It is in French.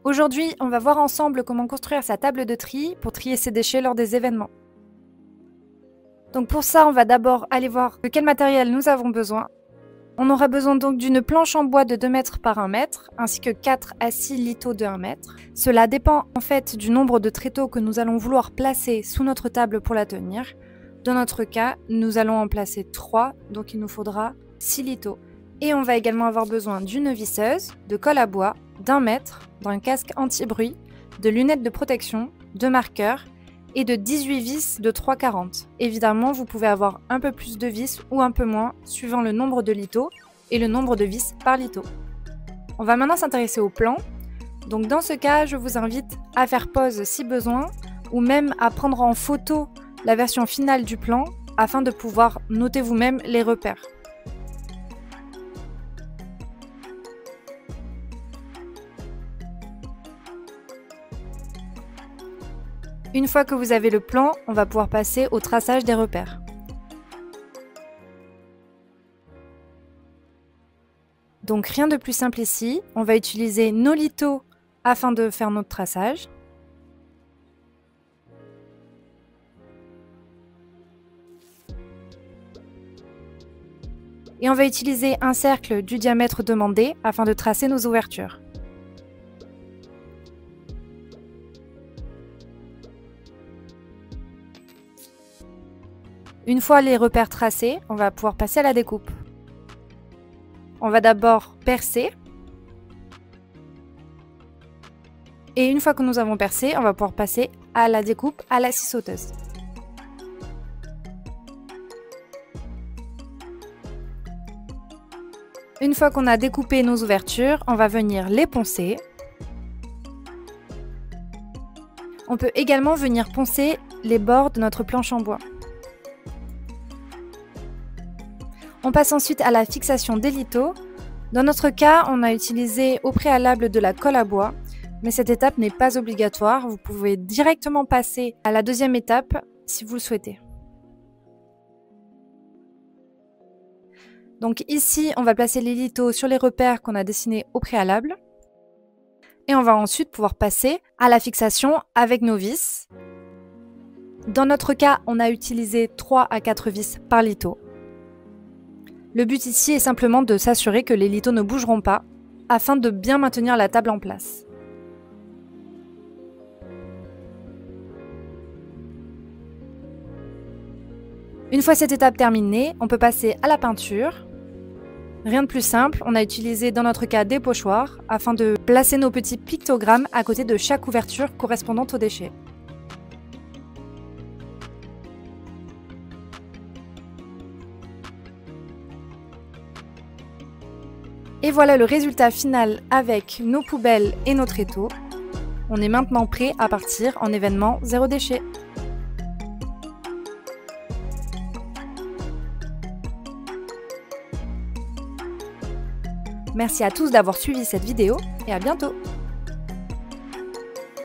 Aujourd'hui, on va voir ensemble comment construire sa table de tri pour trier ses déchets lors des événements. Donc pour ça, on va d'abord aller voir de quel matériel nous avons besoin. On aura besoin donc d'une planche en bois de 2 mètres par 1 mètre, ainsi que 4 à 6 lithots de 1 mètre. Cela dépend en fait du nombre de tréteaux que nous allons vouloir placer sous notre table pour la tenir. Dans notre cas, nous allons en placer 3, donc il nous faudra 6 lithots. Et on va également avoir besoin d'une visseuse, de colle à bois, d'1 mètre, d'un casque anti-bruit, de lunettes de protection, de marqueurs et de 18 vis de 3,40. Évidemment, vous pouvez avoir un peu plus de vis ou un peu moins, suivant le nombre de lithots et le nombre de vis par litho. On va maintenant s'intéresser au plan. Donc dans ce cas, je vous invite à faire pause si besoin, ou même à prendre en photo la version finale du plan, afin de pouvoir noter vous-même les repères. Une fois que vous avez le plan, on va pouvoir passer au traçage des repères. Donc rien de plus simple ici, on va utiliser nos lithots afin de faire notre traçage. Et on va utiliser un cercle du diamètre demandé afin de tracer nos ouvertures. Une fois les repères tracés, on va pouvoir passer à la découpe. On va d'abord percer. Et une fois que nous avons percé, on va pouvoir passer à la découpe à la scie sauteuse. Une fois qu'on a découpé nos ouvertures, on va venir les poncer. On peut également venir poncer les bords de notre planche en bois. On passe ensuite à la fixation des lithots. Dans notre cas, on a utilisé au préalable de la colle à bois, mais cette étape n'est pas obligatoire. Vous pouvez directement passer à la deuxième étape si vous le souhaitez. Donc ici, on va placer les lithots sur les repères qu'on a dessinés au préalable. Et on va ensuite pouvoir passer à la fixation avec nos vis. Dans notre cas, on a utilisé 3 à 4 vis par litho. Le but ici est simplement de s'assurer que les lithots ne bougeront pas, afin de bien maintenir la table en place. Une fois cette étape terminée, on peut passer à la peinture. Rien de plus simple, on a utilisé dans notre cas des pochoirs, afin de placer nos petits pictogrammes à côté de chaque ouverture correspondante aux déchets. Et voilà le résultat final avec nos poubelles et nos tréteaux. On est maintenant prêt à partir en événement zéro déchet. Merci à tous d'avoir suivi cette vidéo et à bientôt!